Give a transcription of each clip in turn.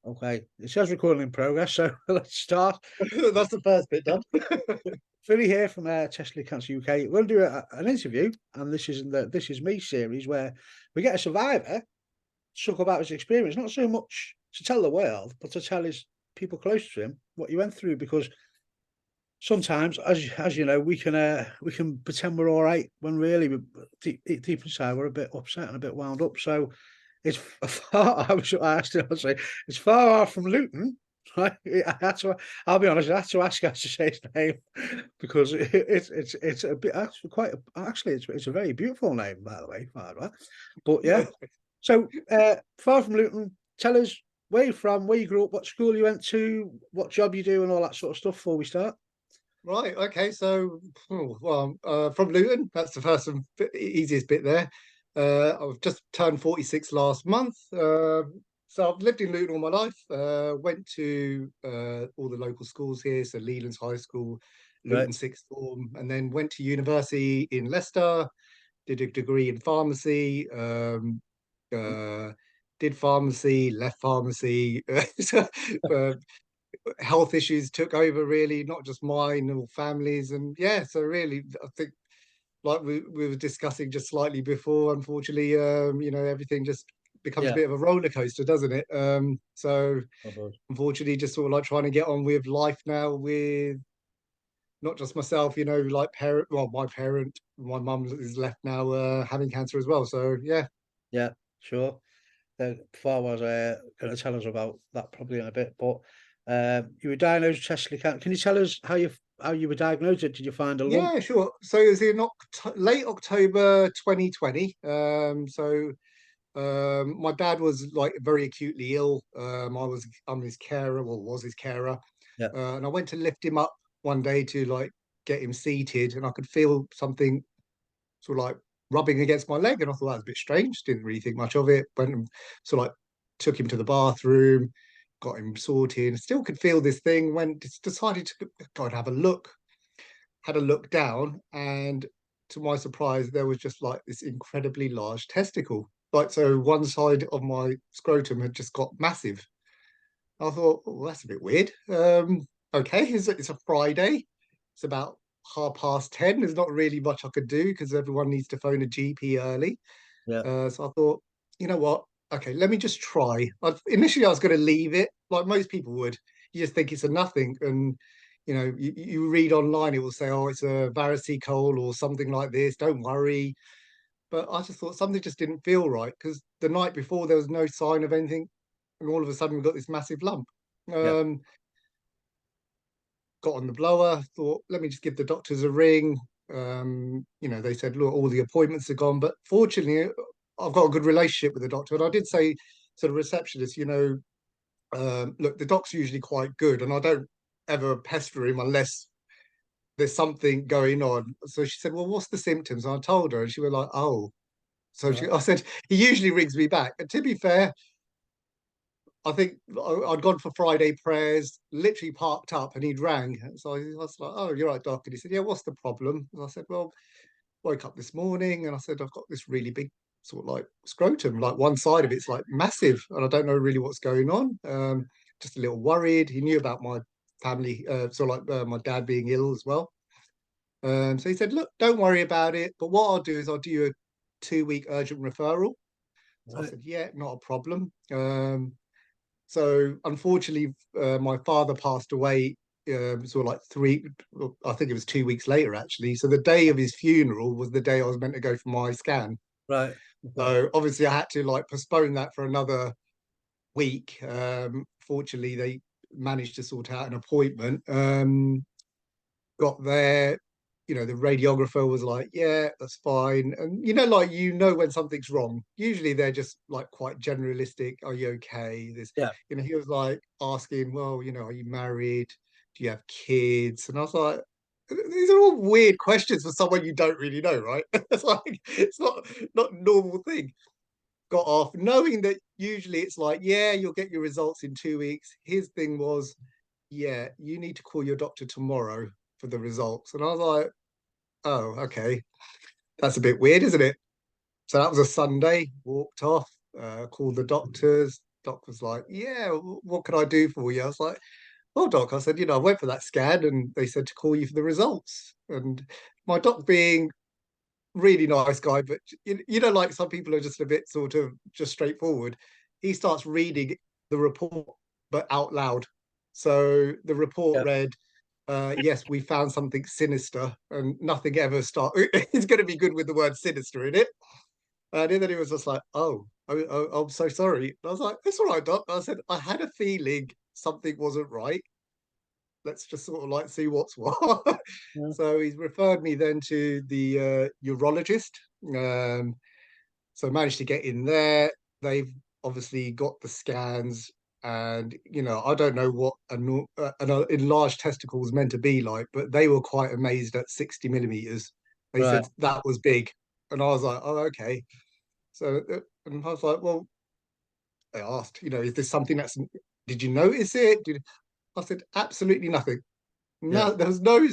Okay, it says recording in progress, so let's start. That's the first bit done. Philly here from Testicular Cancer UK. We'll do an interview, and this is the This Is Me series where we get a survivor to talk about his experience, not so much to tell the world, but to tell his people close to him what he went through. Because sometimes, as you know, we can pretend we're all right when really deep inside we're a bit upset and a bit wound up. So it's far. I asked him, I say, it's far off from Luton. Right? I'll be honest. I had to ask her to say his name because it's a bit actually it's a very beautiful name, by the way, Farwaj. But yeah, so far from Luton. Tell us where you're from, where you grew up, what school you went to, what job you do, and all that sort of stuff before we start. Right. Okay. So, from Luton. That's the first and easiest bit there. I've just turned 46 last month. So I've lived in Luton all my life. Went to all the local schools here. So Leland's High School, Right. Luton Sixth Form, and then went to university in Leicester. Did a degree in pharmacy. Uh, did pharmacy, left pharmacy. uh, Health issues took over, really, not just mine or families. And yeah, so really, I think, like we were discussing just slightly before, unfortunately, everything just becomes a Yeah. bit of a roller coaster, doesn't it? So Oh, unfortunately, just sort of like trying to get on with life now, with not just myself, like my mum is left now, having cancer as well. So yeah. yeah, sure. Farwaj going to tell us about that probably in a bit. But you were diagnosed with testicular cancer. Can you tell us how you were diagnosed? Did you find a lump? Yeah, sure. So it was in late October 2020. My dad was like very acutely ill. I'm his carer, or was his carer, Yeah. and I went to lift him up one day to like get him seated, and I could feel something sort of like rubbing against my leg, and I thought that was a bit strange. Didn't really think much of it. Went and sort of like took him to the bathroom, got him sorted. Still could feel this thing. Decided to go and have a look. Had a look down, and to my surprise, there was just like this incredibly large testicle. Like, so one side of my scrotum had just got massive. I thought, oh, that's a bit weird. Okay, it's a Friday. It's about 10:30. There's not really much I could do because everyone needs to phone a GP early. Yeah. So I thought, you know what? Okay, let me just try. Initially, I was going to leave it, like most people would. You just think it's a nothing, and you read online, it will say, "Oh, it's a varicocele or something like this. Don't worry." But I just thought something just didn't feel right because the night before there was no sign of anything, and all of a sudden we got this massive lump. Yeah. Um, got on the blower. Thought, let me just give the doctors a ring. They said, look, all the appointments are gone. But fortunately, I've got a good relationship with the doctor, and I did say to the receptionist, look, the doc's usually quite good, and I don't ever pester him unless there's something going on. So she said, well, what's the symptoms? And I told her, and she was like, oh. Right. I said, he usually rings me back. And to be fair, I think I'd gone for Friday prayers, literally parked up, and he'd rang. So I was like, oh, you're right, Doc. And he said, yeah, what's the problem? And I said, well, woke up this morning and I said, I've got this really big sort of like scrotum, like one side of it's like massive, and I don't know really what's going on. Just a little worried. He knew about my family, my dad being ill as well. So he said, look, don't worry about it. But what I'll do is I'll do you a 2-week urgent referral. So I Right. said, yeah, not a problem. So unfortunately, my father passed away sort of like I think it was 2 weeks later, actually. So the day of his funeral was the day I was meant to go for my scan. Right. Okay. So obviously I had to like postpone that for another week. Fortunately, they managed to sort out an appointment. Got there, the radiographer was like, yeah, that's fine. And like, when something's wrong, usually they're just like quite generalistic. Are you okay? Yeah. He was like asking, well, are you married? Do you have kids? And I was like, these are all weird questions for someone you don't really know, right? It's like, it's not a normal thing. Got off knowing that usually it's like, yeah, you'll get your results in 2 weeks. His thing was, yeah, you need to call your doctor tomorrow for the results. And I was like, oh, okay, that's a bit weird, isn't it? So that was a Sunday. Walked off, called the doctors. doc was like, yeah, what can I do for you? I was like, well, doc, I said, I went for that scan and they said to call you for the results. And my doc being really nice guy, but like some people are just a bit sort of just straightforward. He starts reading the report, but out loud. So the report Yeah. read, yes, we found something sinister, and nothing ever start. It's going to be good with the word sinister in it. And then he was just like, oh, I'm so sorry. And I was like, it's all right, doc. I said, I had a feeling something wasn't right. Let's just sort of like see what's what. Yeah. So he's referred me then to the urologist. Um, so I managed to get in there. They've obviously got the scans, and I don't know what an enlarged testicle was meant to be like, but they were quite amazed at 60 millimeters. They Right. said that was big, and I was like, oh, okay. So and I was like, well, they asked, is this something that's? Did you notice it? I said absolutely nothing. Yeah. No, there was no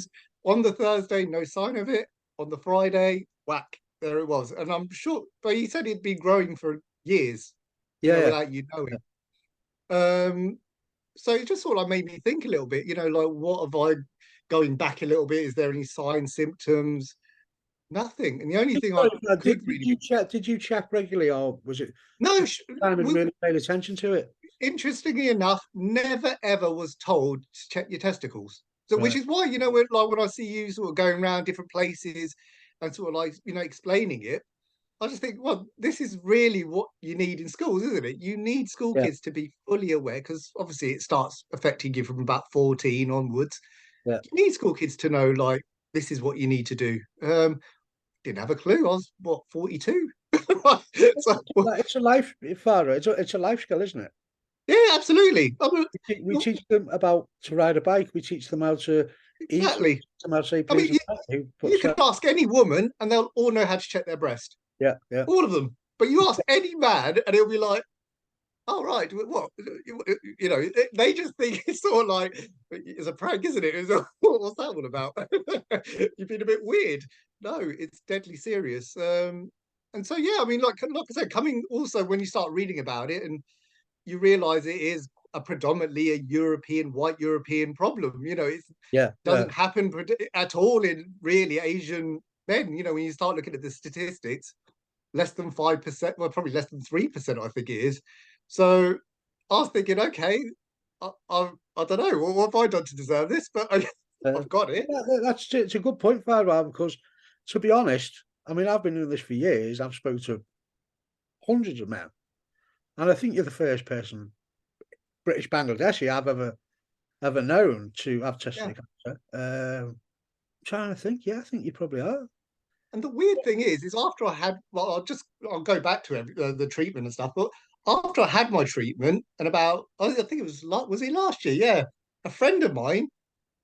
on the Thursday, no sign of it. On the Friday, whack, there it was. And I'm sure, but he said it'd been growing for years, Yeah. Yeah. without you knowing. So it just sort of made me think a little bit, like what have I going back a little bit? Is there any signs, symptoms? Nothing. And the only thing I could Did really you check? Did you check regularly, or was it no, just time and really paid attention to it? interestingly enough, never ever was told to check your testicles. So, which Right. is why, when I see you sort of going around different places and sort of like, explaining it, I just think, well, this is really what you need in schools, isn't it? You need school Yeah. kids to be fully aware because obviously it starts affecting you from about 14 onwards. Yeah. You need school kids to know, like, this is what you need to do. Didn't have a clue. I was, what, 42? So, well, It's a life, Farah. It's a life skill, isn't it? yeah, absolutely. We teach them about to ride a bike. We teach them how to eat. We Exactly. teach them how to say I please mean, and thank you. you But can ask any woman and they'll all know how to check their breast. yeah, yeah, All of them. But you ask any man and he'll be like, oh, right, what? They just think it's sort of like, it's a prank, isn't it? What's that all about? You've been a bit weird. No, it's deadly serious. And so, yeah, I mean, like I said, coming also when you start reading about it and you realize it is a predominantly a white European problem. It yeah, yeah, doesn't happen at all in really Asian men. When you start looking at the statistics, less than 5%, well, probably less than 3%, I think it is. So I was thinking, okay, I don't know, what have I done to deserve this? But I've got it. it's a good point, Farah, because to be honest, I mean, I've been doing this for years. I've spoken to hundreds of men, and I think you're the first person, British Bangladeshi, I've ever known to have Yeah. testicular cancer. Trying to think, yeah, I think you probably are. And the weird thing is after I had, well, I'll go back to the treatment and stuff, but after I had my treatment, and I think it was it last year? Yeah. A friend of mine,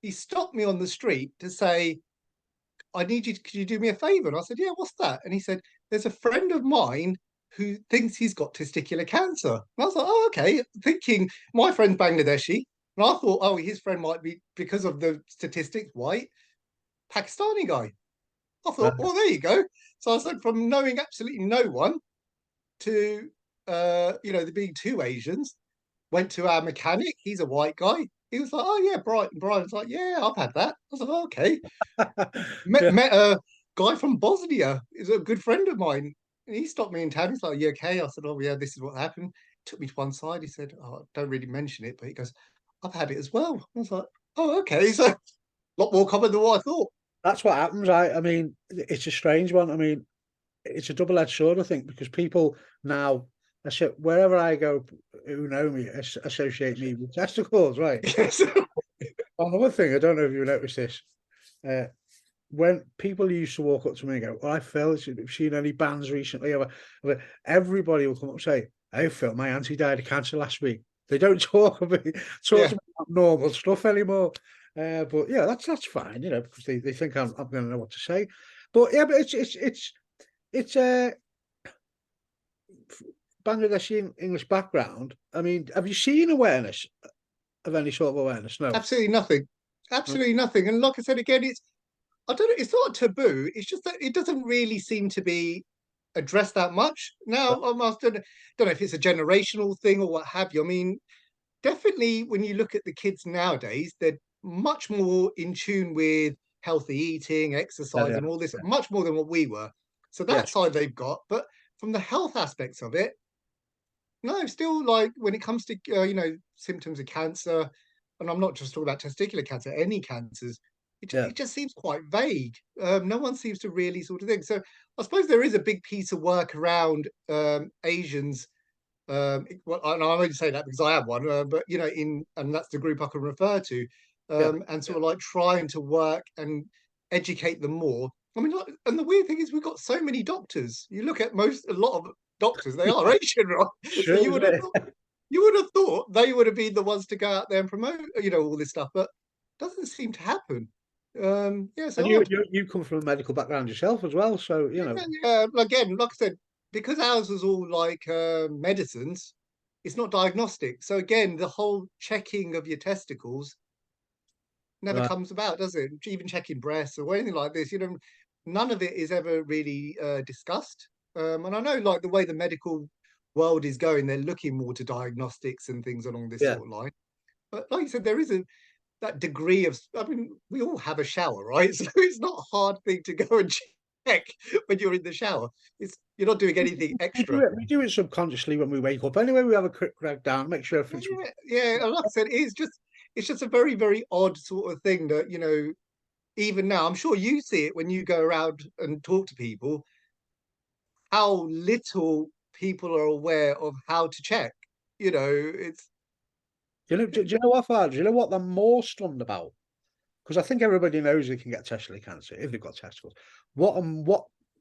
he stopped me on the street to say, I need you, could you do me a favor? And I said, yeah, what's that? And he said, there's a friend of mine who thinks he's got testicular cancer. And I was like, oh, okay. Thinking my friend's Bangladeshi. And I thought, oh, his friend might be, because of the statistics, white, Pakistani guy. I thought, Right. well, there you go. So I said, from knowing absolutely no one to, there being two Asians, went to our mechanic. He's a white guy. He was like, oh, yeah, Brian. Brian's like, yeah, I've had that. I was like, oh, okay. Met, Yeah. met a guy from Bosnia, is a good friend of mine. And he stopped me in town. He's like, you okay? I said, oh, yeah, this is what happened. Took me to one side. He said, oh, don't really mention it. But he goes, I've had it as well. I was like, oh, okay. So a lot more common than what I thought. That's what happens. I mean, it's a strange one. I mean, it's a double-edged sword, I think, because people now, wherever I go, who know me associate me with testicles, right? Yes. Another thing, I don't know if you noticed this, uh, when people used to walk up to me and go, "Well, I Phil, have you seen any bands recently?" Everybody will come up and say, "Hey, Phil, my auntie died of cancer last week." They don't talk about Yeah. normal stuff anymore. But yeah, that's fine, because they think I'm going to know what to say. But yeah, but it's Bangladeshi English background. I mean, have you seen awareness of any sort of awareness? No. Absolutely nothing. No. Absolutely nothing. And like I said again, I don't know, it's not a taboo. It's just that it doesn't really seem to be addressed that much. Now, I don't know if it's a generational thing or what have you. I mean, definitely when you look at the kids nowadays, they're much more in tune with healthy eating, Yeah, exercise, yeah, and all this, yeah. much more than what we were. So that Yes, side they've got. But from the health aspects of it, no, still like when it comes to symptoms of cancer, and I'm not just talking about testicular cancer, any cancers, yeah, it just seems quite vague. No one seems to really sort of think. So I suppose there is a big piece of work around Asians. Well, and I only say that because I have one, but and that's the group I can refer to, yeah. and sort of like trying to work and educate them more. I mean, and the weird thing is, we've got so many doctors. You look at a lot of doctors, they are Asian, right? So Sure, isn't it? you would have thought they would have been the ones to go out there and promote, all this stuff, but doesn't seem to happen. Yeah, And so odd. you come from a medical background yourself as well, so you know. Yeah, yeah. Again, like I said, because ours was all like medicines, it's not diagnostic. So again, the whole checking of your testicles never Right. comes about, does it? Even checking breasts or anything like this, none of it is ever really discussed. And I know, like the way the medical world is going, they're looking more to diagnostics and things along this Yeah. sort of line. But like you said, there is that degree of. I mean, we all have a shower, right? So it's not a hard thing to go and check when you're in the shower. You're not doing anything We do extra. it. We do it subconsciously when we wake up. Anyway, we have a quick crackdown, make sure everything's. Yeah, yeah. And like I said, it's just a very, very odd sort of thing that, even now, I'm sure you see it when you go around and talk to people, how little people are aware of how to check. It's Do you know what, Farge? Do you know what I'm more stunned about? Because I think everybody knows they can get testicular cancer if they've got testicles. What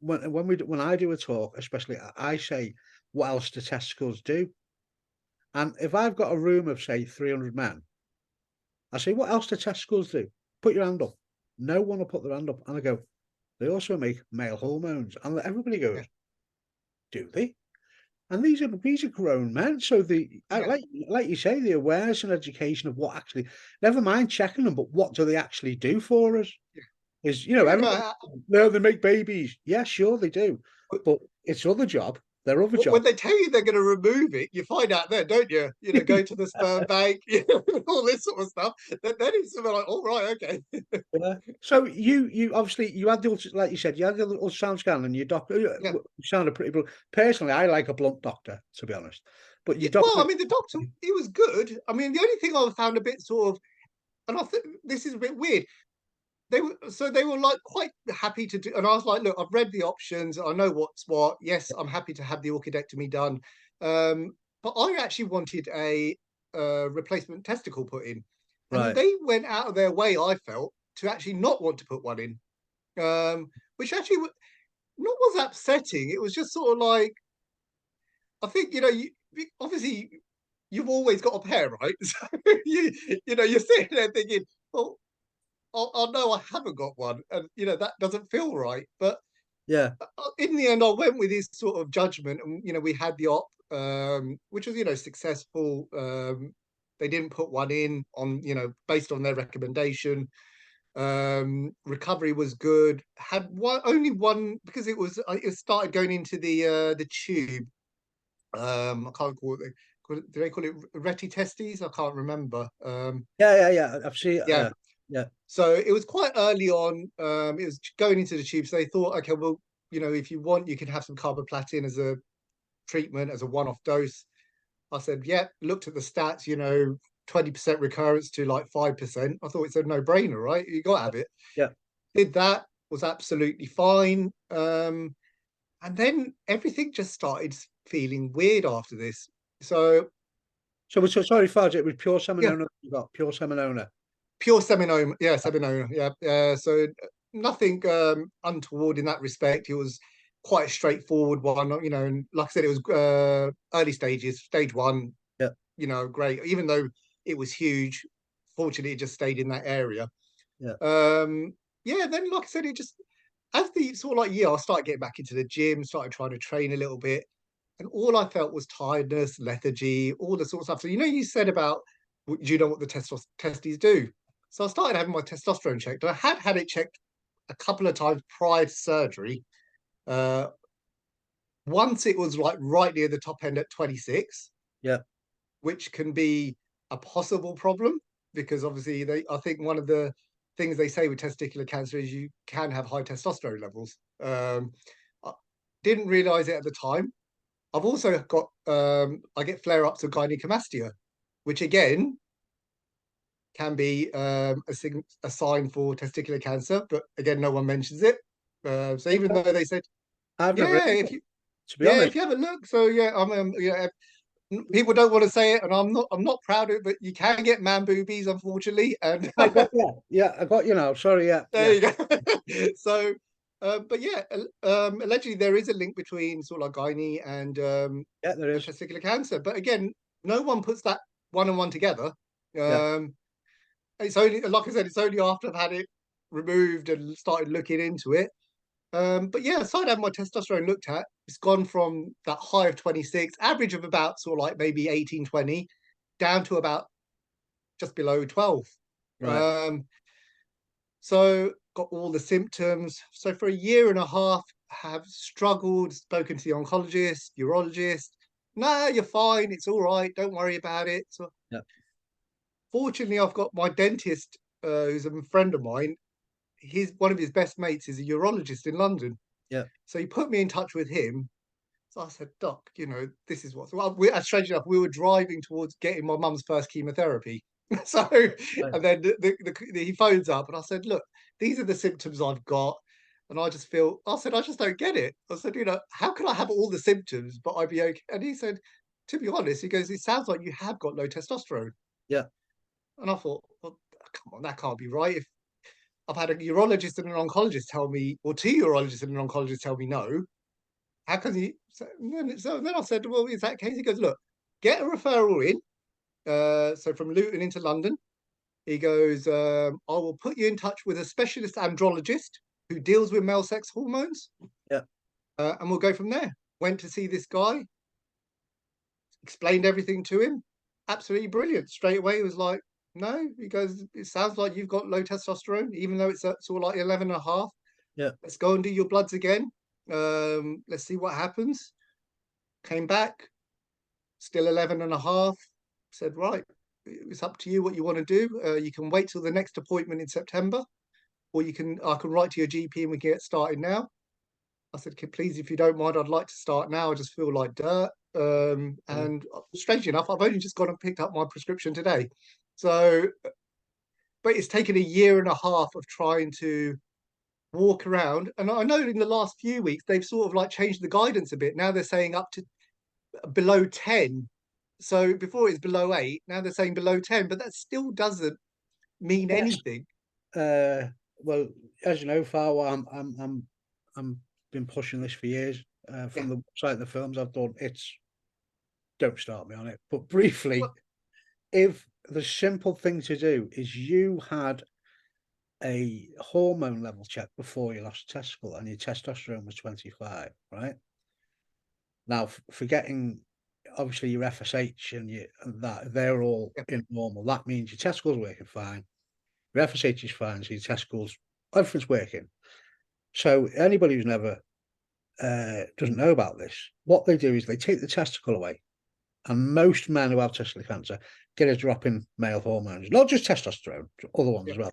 when I do a talk, especially I say, what else do testicles do? And if I've got a room of say 300 men, I say, what else do testicles do? Put your hand up. No one will put their hand up, and I go, they also make male hormones, and everybody yeah, goes, do they? And these are grown men, so yeah, like you say, the awareness and education of what actually, never mind checking them, but what do they actually do for us? yeah, Is yeah. everybody, no, they make babies. Yeah, sure they do, No, but it's other job. Their other when job. they tell you they're going to remove it, you find out then, don't you? Go to the sperm bank, all this sort of stuff. Then it's sort of like, all right, okay. Yeah. So you obviously you had like you said, you had the ultrasound scan, and your doctor Yeah. you sounded pretty blunt. Personally, I like a blunt doctor, to be honest. But your Yeah, well, doctor, I mean, the doctor, he was good. I mean, the only thing I found a bit sort of, and I think this is a bit weird. They were like quite happy to do, and I was like, look, I've read the options, I know what's what. Yes, I'm happy to have the orchidectomy done, but I actually wanted a replacement testicle put in, and then right? they went out of their way, I felt, to actually not want to put one in, which actually not was upsetting. It was just sort of like, I think obviously you've always got a pair, right? So you're sitting there thinking, well, I know I haven't got one, and that doesn't feel right. But Yeah, in the end, I went with his sort of judgment, and we had the op, which was successful. They didn't put one in on based on their recommendation. Recovery was good. Had only one because it started going into the tube. I can't call it. Do they call it reti testes? I can't remember. yeah. I've seen. Yeah. Yeah, So it was quite early on. It was going into the tube. So they thought, okay, well, if you want, you can have some carboplatin as a treatment, as a one-off dose. I said, yeah. Looked at the stats. 20% recurrence to like 5%. I thought it's a no-brainer, right? You got to have it. yeah. Did that. Was absolutely fine. And then everything just started feeling weird after this. So So sorry, Farge. It was pure yeah, seminona. You got pure seminona. pure seminoma. Yeah, seminoma. Yeah. So nothing untoward in that respect. It was quite a straightforward one. And like I said, it was early stages. Stage one. Yeah, Great. Even though it was huge, fortunately, it just stayed in that area. yeah. Yeah. Then, like I said, it just as the sort of like year, I started getting back into the gym, started trying to train a little bit, and all I felt was tiredness, lethargy, all the sort of stuff. So you said about, do you know what the testes do? So I started having my testosterone checked. And I had it checked a couple of times prior to surgery. Uh, once it was like right near the top end at 26, Yeah. which can be a possible problem because obviously I think one of the things they say with testicular cancer is you can have high testosterone levels. I didn't realize it at the time. I've also got I get flare ups of gynecomastia, which again can be a sign for testicular cancer, but again, no one mentions it. So even though they said, I've never, yeah, if you to be yeah, honest. if you have a look, so yeah, yeah, people don't want to say it, and I'm not proud of it, but you can get man boobies, unfortunately, and I got yeah, I got you now. Sorry, yeah, there yeah, you go. So, but yeah, allegedly there is a link between sort of like gynae yeah. There and is. testicular cancer, but again, no one puts that one and one together. Yeah, Um, it's only, like I said, it's only after I've had it removed and started looking into it. But yeah, aside having my testosterone looked at, it's gone from that high of 26, average of about sort of like maybe 18, 20, down to about just below 12. right. Um, so got all the symptoms. So for a year and a half, have struggled, spoken to the oncologist, urologist. No, you're fine. It's all right. Don't worry about it. So Yeah, fortunately, I've got my dentist, who's a friend of mine. One of his best mates is a urologist in London. yeah, So he put me in touch with him. So I said, Doc, this is what's well. Strange enough, we were driving towards getting my mum's first chemotherapy. So, right. and then he phones up, and I said, look, these are the symptoms I've got, and I said, I just don't get it. I said, how can I have all the symptoms but I'd be okay? And he said, to be honest, he goes, it sounds like you have got low testosterone. Yeah, And I thought, well, come on, that can't be right. If I've had a urologist and an oncologist tell me, or two urologists and an oncologist tell me no, how can you? So then I said, well, is that case? He goes, look, get a referral in. So from Luton into London, he goes, I will put you in touch with a specialist andrologist who deals with male sex hormones, yeah. and we'll go from there. Went to see this guy, explained everything to him. Absolutely brilliant. Straight away, he was like, no, he goes, it sounds like you've got low testosterone, even though it's at sort of like 11 and a half. Yeah. Let's go and do your bloods again. Let's see what happens. Came back, still 11 and a half. Said, right, it's up to you what you want to do. You can wait till the next appointment in September, or I can write to your GP and we can get started now. I said, please, if you don't mind, I'd like to start now. I just feel like dirt. And strangely enough, I've only just gone and picked up my prescription today. So, but it's taken a year and a half of trying to walk around. And I know in the last few weeks, they've sort of like changed the guidance a bit. Now they're saying up to below 10. So before it's below 8, now they're saying below 10, but that still doesn't mean Yes. anything. Well, as you know, Farwaj, I'm been pushing this for years. Yeah. From the site, the films I've done, it's don't start me on it. But briefly, Well, if the simple thing to do is you had a hormone level check before you lost a testicle and your testosterone was 25, right? Now, forgetting obviously your FSH and that they're all yeah, in normal. That means your testicles working fine, your FSH is fine, so your testicles, everything's working. So anybody who's never doesn't know about this, what they do is they take the testicle away, and most men who have testicular cancer get a drop in male hormones, not just testosterone, other ones yeah, as well.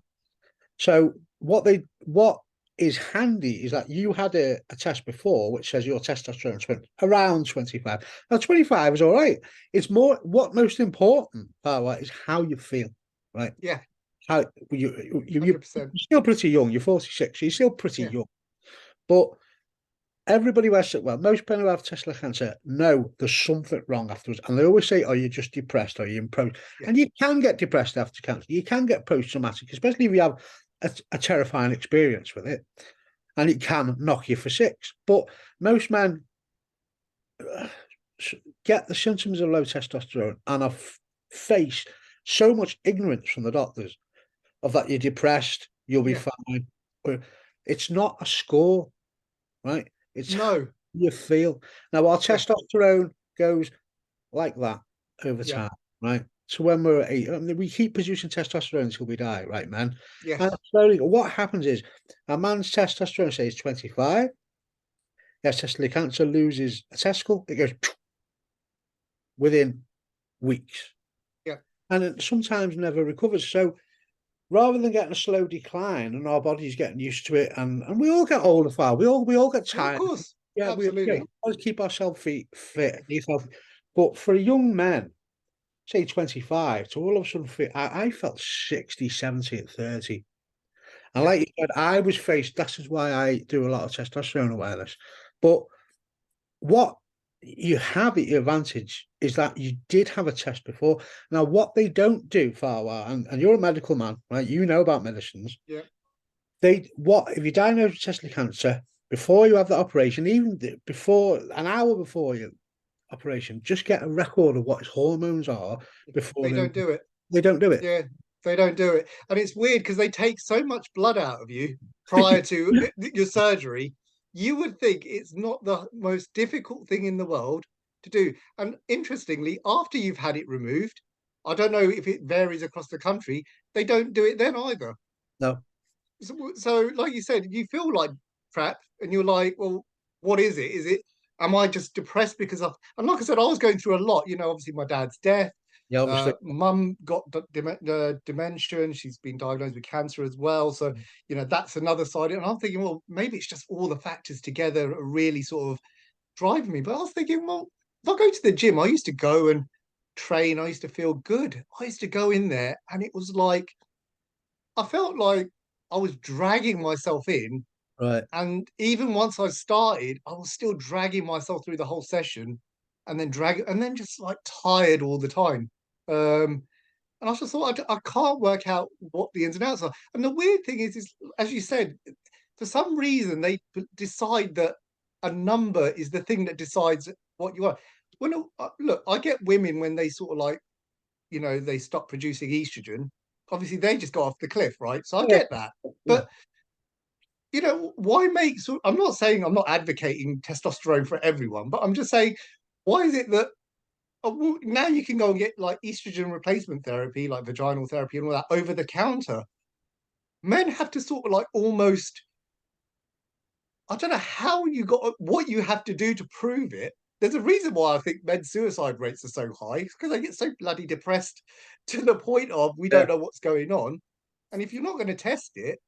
So what is handy is that you had a test before which says your testosterone around 25. Now 25 is all right. It's more what most important part is how you feel, right? yeah, How you're 100%. still pretty young. You're 46, so you're still pretty Yeah, young. But everybody who has it, well, most people who have testicular cancer know there's something wrong afterwards. And they always say, "Are you just depressed? Are you in post?" yeah, And you can get depressed after cancer. You can get post-traumatic, especially if you have a terrifying experience with it. And it can knock you for six. But most men get the symptoms of low testosterone and have faced so much ignorance from the doctors of that you're depressed, you'll be yeah. fine. It's not a score, right? It's how No, you feel. Now, our yeah, testosterone goes like that over yeah, time, right? So when we're eight, I mean, we keep producing testosterone until we die, right, man? And yes, slowly, what happens is a man's testosterone says 25, has testicular cancer, loses a testicle, it goes within weeks. Yeah. And it sometimes never recovers. So rather than getting a slow decline and our body's getting used to it, and we all get older, far we all get Yeah, of tired. course. Yeah, we Absolutely. always keep ourselves fit, but for a young man, say 25, to all of a sudden fit, I felt 60, 70 at 30. And Yeah. like you said, I was faced, this is why I do a lot of testosterone awareness. But what you have at your advantage is that you did have a test before. Now, what they don't do, Farwaj, and you're a medical man, right? You know about medicines. Yeah. If you diagnose with testicular cancer before you have the operation, even before an hour before your operation, just get a record of what his hormones are before They don't do it. they don't do it. Yeah, they don't do it. And it's weird because they take so much blood out of you prior to your surgery. You would think it's not the most difficult thing in the world to do. And interestingly, after you've had it removed, I don't know if it varies across the country, they don't do it then either. No. So like you said, you feel like crap and you're like, well, what is it? Am I just depressed because of, and like I said, I was going through a lot, obviously my dad's death. Yeah, obviously. Mum got dementia and she's been diagnosed with cancer as well. So, that's another side. And I'm thinking, well, maybe it's just all the factors together are really sort of driving me. But I was thinking, well, if I go to the gym, I used to go and train. I used to feel good. I used to go in there and it was like, I felt like I was dragging myself in. Right. And even once I started, I was still dragging myself through the whole session and then just like tired all the time. And I just thought, I can't work out what the ins and outs are. And the weird thing is as you said, for some reason, they decide that a number is the thing that decides what you are. Look, I get women when they sort of like, they stop producing estrogen. Obviously, they just go off the cliff, right? So I Yeah. get that. Yeah. But why make so I'm not saying I'm not advocating testosterone for everyone, but I'm just saying, why is it that now you can go and get like estrogen replacement therapy, like vaginal therapy and all that over the counter? Men have to sort of like almost, I don't know how you got what you have to do to prove it. There's a reason why I think men's suicide rates are so high, because they get so bloody depressed to the point of we Yeah. don't know what's going on. And if you're not going to test it,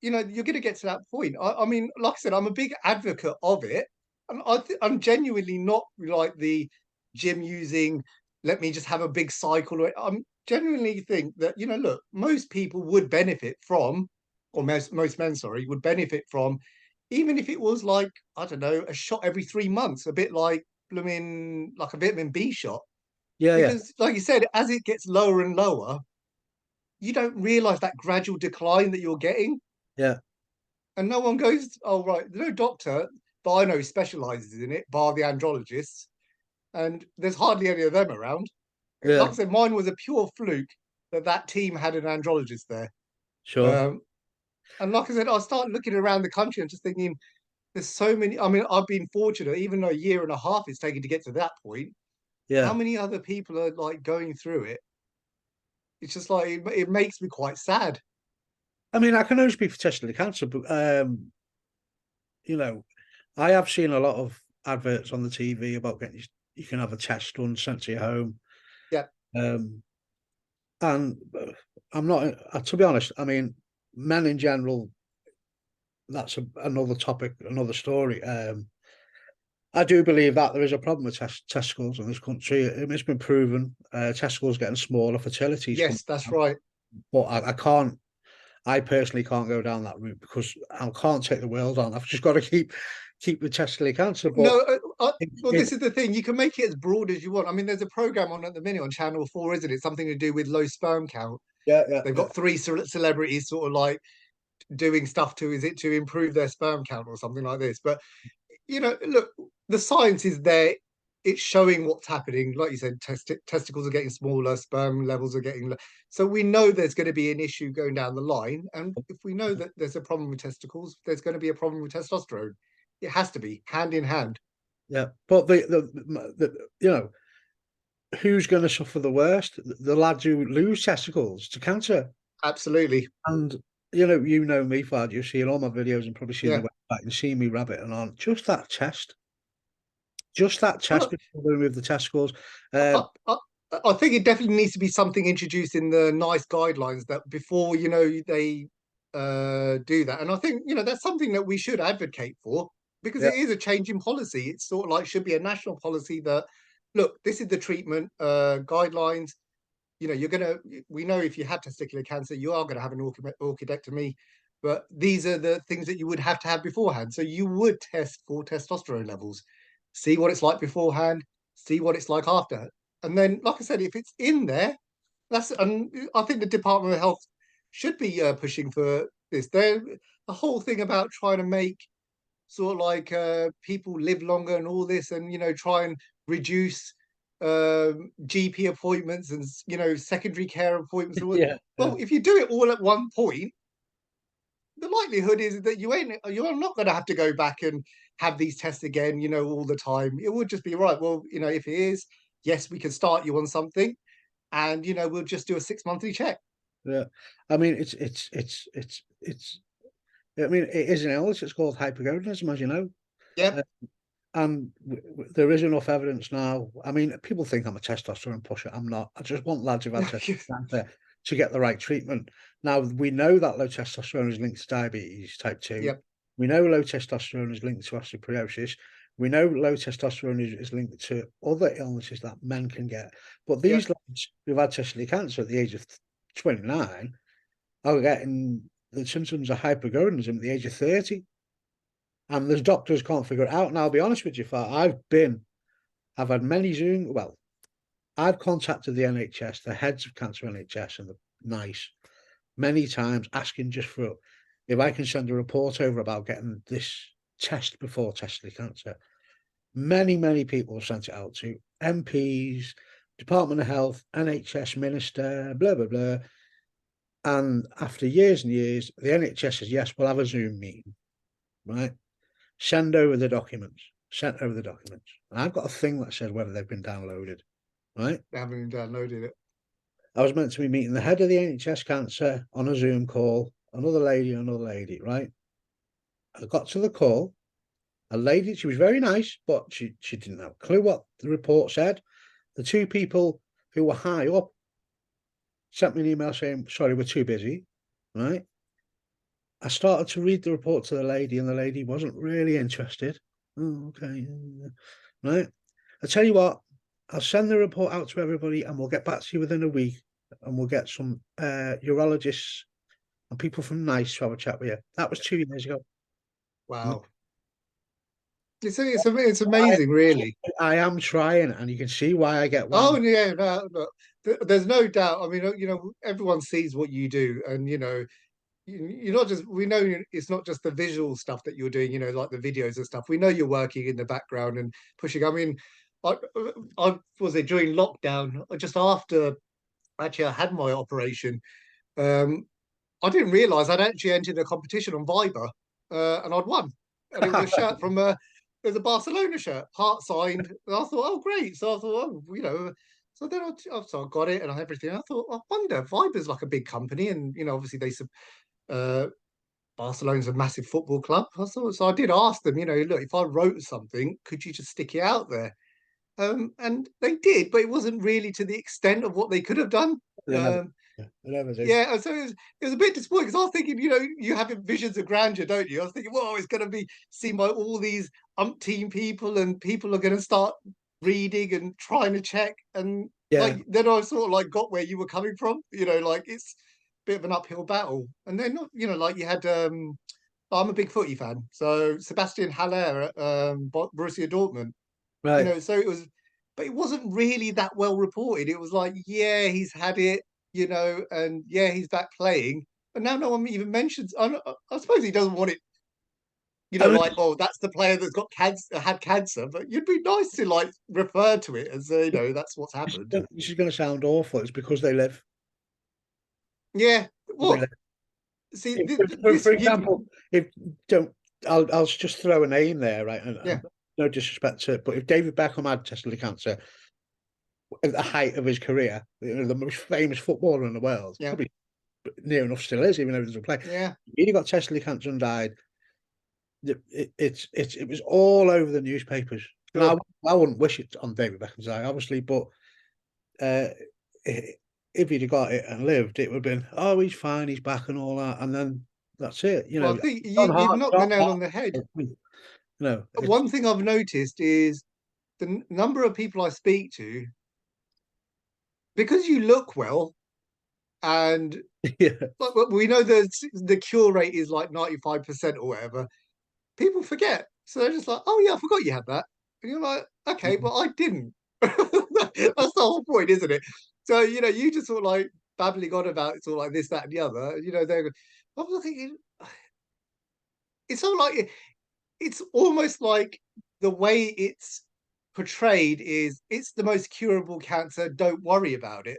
you're going to get to that point. I mean, like I said, I'm a big advocate of it, and I'm genuinely not like the gym using. Let me just have a big cycle. I'm genuinely think that look, most people would benefit from, or most men, sorry, would benefit from, even if it was like I don't know, a shot every 3 months, a bit like blooming like a vitamin B shot, Yeah. Yeah. because like you said, as it gets lower and lower, you don't realize that gradual decline that you're getting. Yeah. And no one goes, oh, right, no doctor that I know specializes in it, bar the andrologists. And there's hardly any of them around. Like Yeah. I said, mine was a pure fluke that team had an andrologist there. Sure. Um, and like I said, I started looking around the country and just thinking, there's so many. I mean, I've been fortunate, even though a year and a half it's taken to get to that point. How Yeah. many other people are like going through it? It's just like, it makes me quite sad. I mean, I can only speak for testicular cancer, but you know, I have seen a lot of adverts on the TV about getting you can have a test done sent to your home. Yeah. Um, and I'm not, to be honest, I mean, men in general, that's another topic, another story. I do believe that there is a problem with testicles in this country. It's been proven. Testicles getting smaller, fertility's coming Yes, that's down. right. But I can't. I personally can't go down that route because I can't take the world on. I've just got to keep the testicular cancer. But No, well, it this is the thing. You can make it as broad as you want. I mean, there's a program on at the minute on Channel 4, isn't it? Something to do with low sperm count. yeah, yeah, They've yeah, got three celebrities sort of like doing stuff is it to improve their sperm count or something like this? But, look, the science is there. It's showing what's happening. Like you said, testicles are getting smaller, sperm levels are getting low. So we know there's going to be an issue going down the line. And if we know that there's a problem with testicles, there's going to be a problem with testosterone. It has to be hand in hand. yeah. But who's going to suffer the worst? The lads who lose testicles to cancer. Absolutely. And you know me, Fad. You've seen all my videos and probably seen Yeah. the back and see me rabbit and on. Just that chest. Just that chest Well, before they remove the testicles. I, I, I think it definitely needs to be something introduced in the nice guidelines that before they do that. And I think that's something that we should advocate for because Yeah, it is a change in policy. It's sort of like should be a national policy that look, this is the treatment guidelines. We know if you have testicular cancer, you are going to have an orchidectomy, but these are the things that you would have to have beforehand. So you would test for testosterone levels, see what it's like beforehand, see what it's like after. And then, like I said, if it's in there, and I think the Department of Health should be pushing for this. The whole thing about trying to make sort of like people live longer and all this, and try and reduce GP appointments and secondary care appointments. yeah, yeah, Well, if you do it all at one point, the likelihood is that you're not going to have to go back and have these tests again, all the time. It would just be right. Well, if it is, yes, we can start you on something, and we'll just do a 6 monthly check. yeah. I mean, it's. I mean, it is an illness. It's called hypergonadism, as you know. Yep. Uh, and there is enough evidence now. I mean, people think I'm a testosterone pusher. I'm not. I just want lads who've had testosterone to get the right treatment. Now, we know that low testosterone is linked to diabetes type 2. Yep. We know low testosterone is linked to osteoporosis. We know low testosterone is linked to other illnesses that men can get. But these Yep. lads who've had testicular cancer at the age of 29 are getting the symptoms of hypergonadism at the age of 30. And there's doctors can't figure it out. Now, I'll be honest with you, I've had many Zoom. Well, I've contacted the NHS, the heads of cancer NHS, and the nice many times asking just for if I can send a report over about getting this test before testicular cancer. Many people have sent it out to MPs, Department of Health, NHS minister, blah blah blah. And after years and years, the NHS says yes, we'll have a Zoom meeting, right? Send over the documents. Sent over the documents. And I've got a thing that says whether they've been downloaded, right? They haven't even downloaded it. I was meant to be meeting the head of the NHS cancer on a Zoom call, another lady, right? I got to the call. A lady, she was very nice, but she didn't have a clue what the report said. The two people who were high up sent me an email saying, sorry, we're too busy, right? I started to read the report to the lady, and the lady wasn't really interested. Oh, okay. Right. I tell you what, I'll send the report out to everybody and we'll get back to you within a week, and we'll get some urologists and people from NICE to have a chat with you. That was 2 years ago. Wow. It's amazing, really. I am trying, and you can see why I get Oh, one. yeah, no, no, there's no doubt. I mean, everyone sees what you do, and you're not just. We know it's not just the visual stuff that you're doing. Like the videos and stuff. We know you're working in the background and pushing. I mean, I was it during lockdown, just after actually I had my operation. Um, I didn't realise I'd actually entered a competition on Viber, and I'd won. And it was a shirt from it was a Barcelona shirt, part signed. And I thought, oh great. So I thought, So then I got it and everything. I thought, I wonder, Viber's like a big company, and obviously uh, Barcelona's a massive football club. So I did ask them, look, if I wrote something, could you just stick it out there? And they did, but it wasn't really to the extent of what they could have done. They never, Um, they never do. yeah, so it was a bit disappointing because I was thinking, you have visions of grandeur, don't you? I was thinking, whoa, it's going to be seen by all these umpteen people, and people are going to start reading and trying to check. And Yeah, like then I sort of like got where you were coming from, like it's a bit of an uphill battle. And then like you had, I'm a big footy fan, so Sebastian Haller at Borussia Dortmund, right. so it was, but it wasn't really that well reported. It was like, yeah, he's had it, and yeah, he's back playing. But now no one even mentions. I suppose he doesn't want it, I mean, like, oh, that's the player that's got cancer, had cancer. But it'd be nice to like refer to it as, that's what's happened. this is going to sound awful. It's because they live. Yeah. They Well, live. see, For example, if don't, I'll just throw a name there, right? yeah, And no disrespect to it, but if David Beckham had testicular cancer at the height of his career, the most famous footballer in the world, yeah, probably near enough still is, even though he doesn't play. yeah, He got testicular cancer and died. it was all over the newspapers, and Ugh. I wouldn't wish it on David Beckham's eye, obviously, but uh, if he'd have got it and lived, it would have been, oh, he's fine, he's back, and all that, and then that's it. Well, I think you've John knocked the Hart, nail on the head. it's One thing I've noticed is the number of people I speak to, because you look well, and yeah, like, we know the cure rate is like 95% or whatever. People forget, so they're just like, "Oh yeah, I forgot you had that," and you're like, "Okay, but I didn't." That's the whole point, isn't it? So you just sort of like babbling on about it's all like this, that, and the other. They're. I'm thinking it's all like it's almost like the way it's portrayed is it's the most curable cancer. Don't worry about it.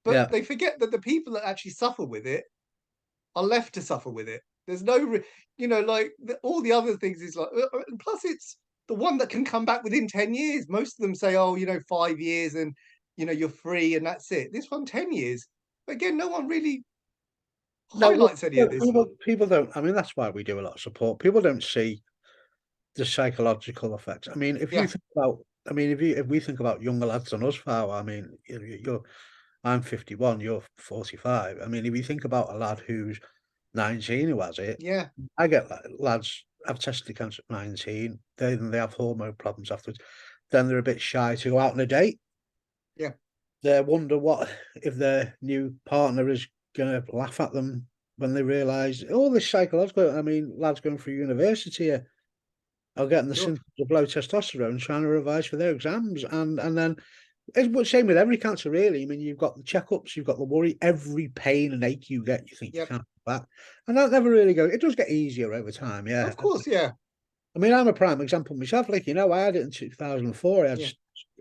But yeah. they forget that the people that actually suffer with it are left to suffer with it. There's no, like all the other things is like, and plus it's the one that can come back within 10 years. Most of them say, oh, 5 years and, you're free and that's it. This one, 10 years. But again, no one really No, well, highlights any of this. people don't. I mean, that's why we do a lot of support. People don't see the psychological effects. I mean, if you Yeah, think about, I mean, if we think about younger lads than us, Far, I mean, I'm 51, you're 45. I mean, if you think about a lad who's 19 who has it, yeah, I get lads have tested cancer at 19, then they have hormone problems afterwards. Then they're a bit shy to go out on a date. yeah, They wonder what if their new partner is gonna laugh at them when they realise all this psychological. I mean, lads going through university are getting the sure. symptoms of low testosterone, trying to revise for their exams, and then it's the same with every cancer, really. I mean, you've got the checkups, you've got the worry, every pain and ache you get, you think you Yep. can't have that, and that never really goes. It does get easier over time, yeah. Of course, yeah. I mean, I'm a prime example myself. Like, I had it in 2004. I had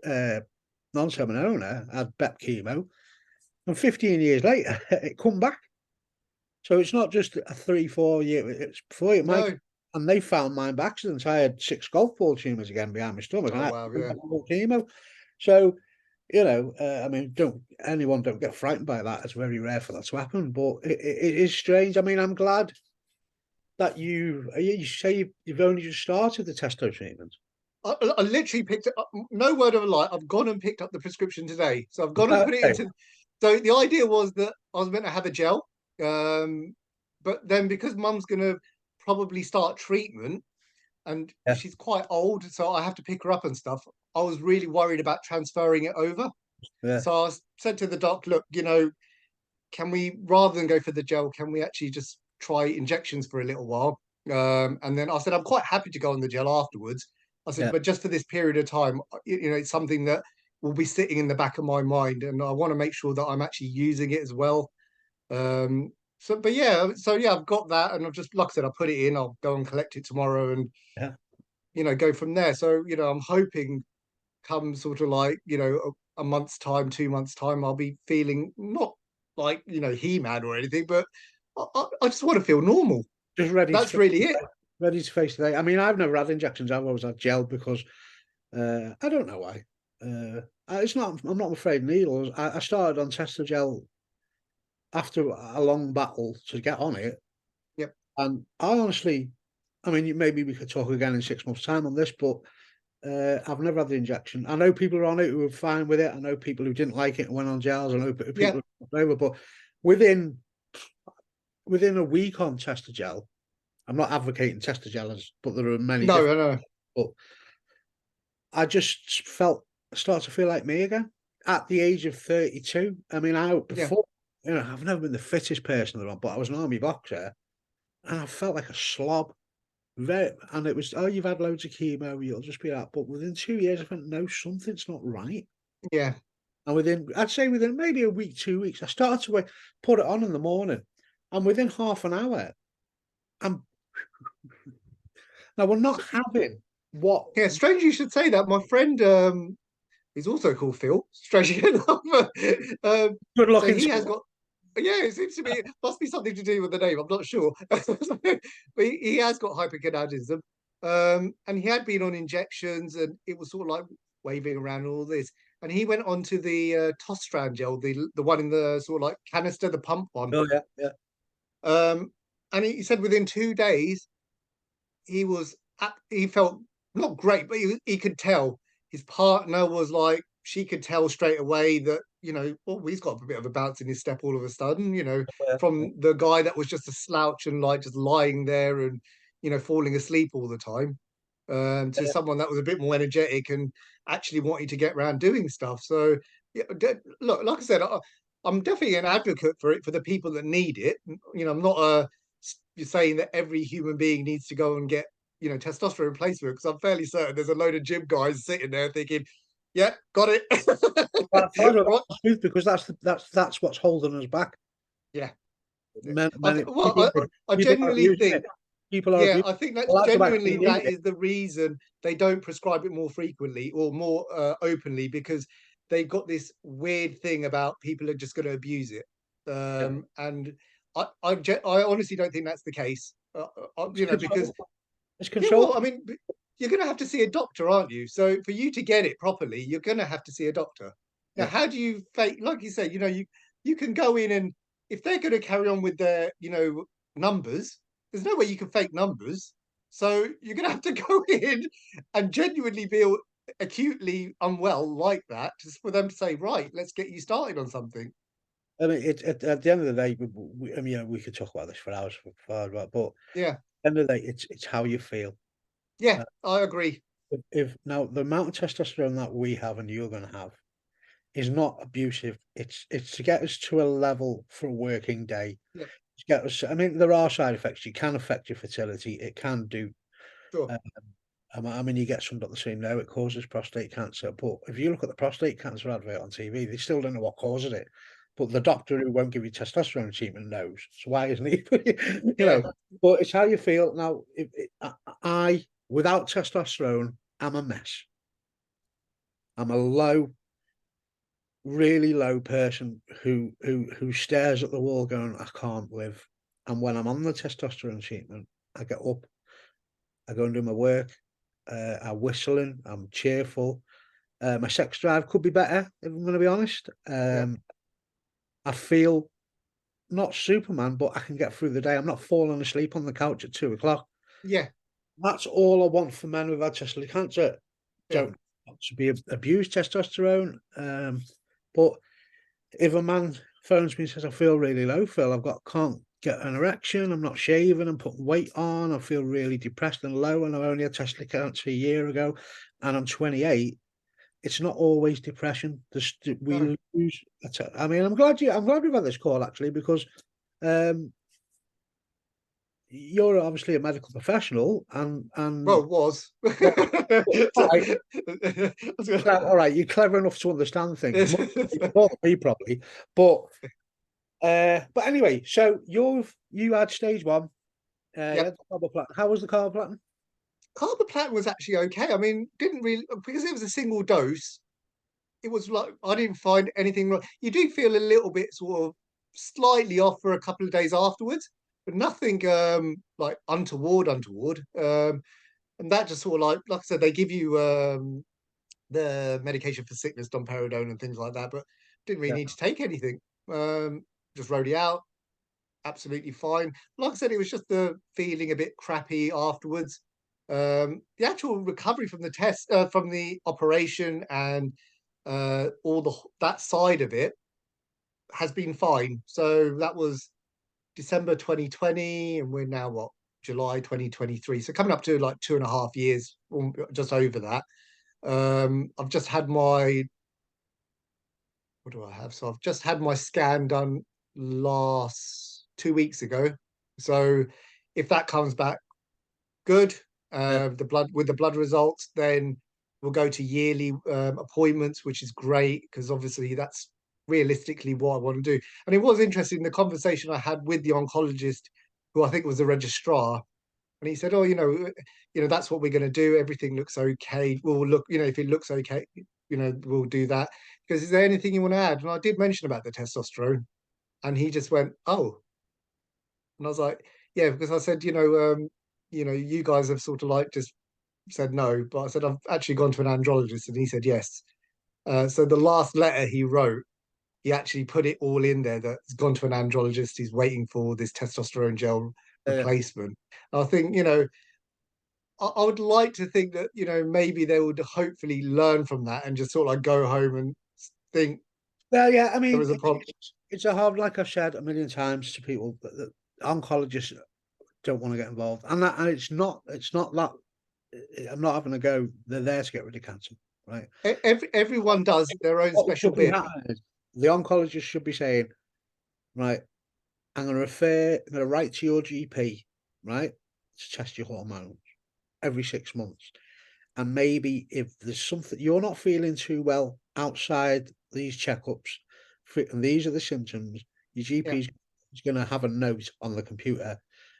Yeah. non-seminoma, I had BEP chemo, and 15 years later, it come back. So it's not just a 3, 4 year. It's before it might, No. and they found mine by accident. I had 6 golf ball tumors again behind my stomach, and Oh I had wow, to yeah. have chemo. So I mean, don't get frightened by that. It's very rare for that to happen, but it is strange. I mean, I'm glad that you say you've only just started the testo treatment. I literally picked it up. No word of a lie. I've gone and picked up the prescription today. So I've gone and put it Okay. into. So the idea was that I was meant to have a gel, um, but then because Mum's going to probably start treatment, and Yeah, she's quite old, so I have to pick her up and stuff. I was really worried about transferring it over. yeah, So said to the doc, look, can we, rather than go for the gel, can we actually just try injections for a little while? And then I said, I'm quite happy to go on the gel afterwards. I said, yeah, but just for this period of time, it's something that will be sitting in the back of my mind, and I want to make sure that I'm actually using it as well. But yeah, I've got that, and I've just, like I said, I put it in. I'll go and collect it tomorrow, and yeah. go from there. So I'm hoping come sort of like a month's time, 2 months time, I'll be feeling not like He-Man or anything, but I just want to feel normal. Just ready to That's face really the it. day. Ready to face the day. I mean, I've never had injections. I've always had gel because I don't know why. It's not. I'm not afraid of needles. I started on Testogel after a long battle to get on it, Yep. and I honestly, I mean, maybe we could talk again in 6 months' time on this, but I've never had the injection. I know people are on it who are fine with it. I know people who didn't like it and went on gels. I know Yeah. people who over, but within within a week on Testogel, I'm not advocating Testogel, but there are many No, different. no, no. But I just start to feel like me again at the age of 32. I mean, Yeah. before, I've never been the fittest person around, but I was an army boxer, and I felt like a slob. And it was, oh, you've had loads of chemo, you'll just be that. But within 2 years, I went, no, something's not right. Yeah. And I'd say within maybe a week, 2 weeks, I started to put it on in the morning, and within half an hour, I'm now we're not having what. Yeah. Strange you should say that. My friend, he's also called Phil, strangely enough. um, Good so looking. he has got. Yeah, it seems to be, must be something to do with the name. I'm not sure, but he has got hypergonadism, and he had been on injections, and it was sort of like waving around and all this. And he went on to the Tostran gel, the one in the sort of like canister, the pump one. Oh yeah, yeah, Um, and he said within 2 days he felt not great, but he could tell his partner was like, she could tell straight away that, oh, he's got a bit of a bounce in his step all of a sudden, Yeah, from the guy that was just a slouch and like just lying there and, falling asleep all the time, to yeah. someone that was a bit more energetic and actually wanting to get around doing stuff. So, yeah, look, like I said, I'm definitely an advocate for it for the people that need it. I'm not you're saying that every human being needs to go and get testosterone replacement, because I'm fairly certain there's a load of gym guys sitting there thinking, yeah, got it. Well, Right. that's the truth, because that's what's holding us back. Yeah. Many Well, I people are genuinely abusing think, it. People are yeah, abusing I think the that's lads have genuinely actually that needed it. is the reason they don't prescribe it more frequently or more openly, because they've got this weird thing about people are just going to abuse it. Yeah. And I honestly don't think that's the case. It's Because control. It's yeah, control. well, I mean, you're going to have to see a doctor, aren't you? So for you to get it properly, you're going to have to see a doctor. Now, Yeah. how do you fake? Like you said, you can go in, and if they're going to carry on with their numbers, there's no way you can fake numbers. So you're going to have to go in and genuinely feel acutely unwell like that, just for them to say, right, let's get you started on something. I mean, at the end of the day, I mean, we could talk about this for hours, but at Yeah, the end of the day, it's how you feel. yeah, Uh, I agree. if now the amount of testosterone that we have and you're going to have is not abusive. It's to get us to a level for a working day. Yeah, To get us. I mean, there are side effects. You can affect your fertility. It can do. sure. Um, I mean, you get some doctors saying no, it causes prostate cancer. But if you look at the prostate cancer advert on TV, they still don't know what causes it. But the doctor who won't give you testosterone treatment knows. So why isn't he? you Yeah, know. But it's how you feel now. Without testosterone, I'm a mess. I'm a low, really low person who stares at the wall going, I can't live. And when I'm on the testosterone treatment, I get up, I go and do my work, I'm whistling, I'm cheerful. My sex drive could be better, if I'm going to be honest. yeah, I feel not Superman, but I can get through the day. I'm not falling asleep on the couch at 2 o'clock. yeah, That's all I want for men who've had testicular cancer. yeah. Don't want to be abused testosterone. But if a man phones me and says, I feel really low, Phil, can't get an erection, I'm not shaving, I'm putting weight on, I feel really depressed and low, and I only had testicular cancer a year ago, and I'm 28. It's not always depression. No. We lose. I mean, I'm glad we've had this call actually, because um, you're obviously a medical professional, and Well, it was. well, all right, all right, you're clever enough to understand things more than me probably, but anyway, so you had stage one. You Yep. had the carboplatin. How was the carboplatin? Carboplatin was actually okay. I mean, didn't really, because it was a single dose. It was like I didn't find anything wrong. You do feel a little bit sort of slightly off for a couple of days afterwards, but nothing like untoward. And that just sort of like I said, they give you the medication for sickness, domperidone and things like that, but didn't really Yeah, need to take anything. Just rode it out, absolutely fine. Like I said, it was just the feeling a bit crappy afterwards. The actual recovery from the test, from the operation, and all that side of it has been fine. So that was December 2020, and we're now what, July 2023. So coming up to like 2.5 years, just over that. I've just had my what do I have? So I've just had my scan done last 2 weeks ago. So if that comes back good, yeah, the blood results, then we'll go to yearly appointments, which is great because obviously that's realistically what I want to do. And it was interesting the conversation I had with the oncologist, who I think was the registrar, and he said, "Oh, that's what we're going to do. Everything looks okay. We'll look, if it looks okay, we'll do that. Because is there anything you want to add?" And I did mention about the testosterone, and he just went, "Oh," and I was like, "Yeah," because I said, you guys have sort of like just said no, but I said I've actually gone to an andrologist, and he said yes. So the last letter he wrote, he actually put it all in there that he's gone to an andrologist. He's waiting for this testosterone gel yeah. replacement. And I think, I would like to think that, maybe they would hopefully learn from that and just sort of like go home and think Well, yeah, I there mean, was a problem. it's a hard, like I've said a million times to people, that oncologists don't want to get involved, and it's not that I'm not having a go. They're there to get rid of cancer, right? Everyone does their own What special should be bit. happening is the oncologist should be saying, right, I'm going to write to your GP, right, to test your hormones every 6 months. And maybe if there's something you're not feeling too well outside these checkups, and these are the symptoms, your Yeah, GP is going to have a note on the computer.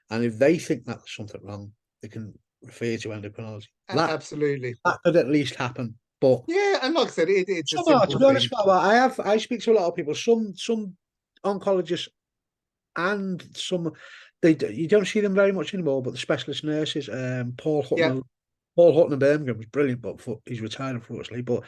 And if they think that there's something wrong, they can refer you to endocrinology. absolutely. That could at least happen. But Yeah, and like I said, it's a some are, to simple be honest, thing. I speak to a lot of people, some oncologists and some you don't see them very much anymore, but the specialist nurses, Yeah. Paul Hutton in Birmingham was brilliant, but he's retired unfortunately. But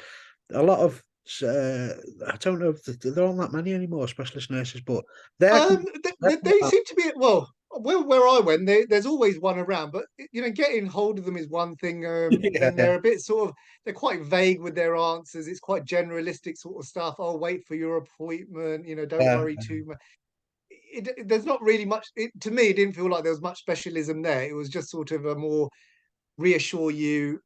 a lot of I don't know if there aren't that many anymore specialist nurses, but they're Um, coming. they, they seem to be well. Where I went, there's always one around, but getting hold of them is one thing. Yeah, Then yeah, they're a bit sort of they're quite vague with their answers. It's quite generalistic sort of stuff. Oh, wait for your appointment. Don't yeah, worry too much. There's not really much. To me, it didn't feel like there was much specialism there. It was just sort of a more reassure you,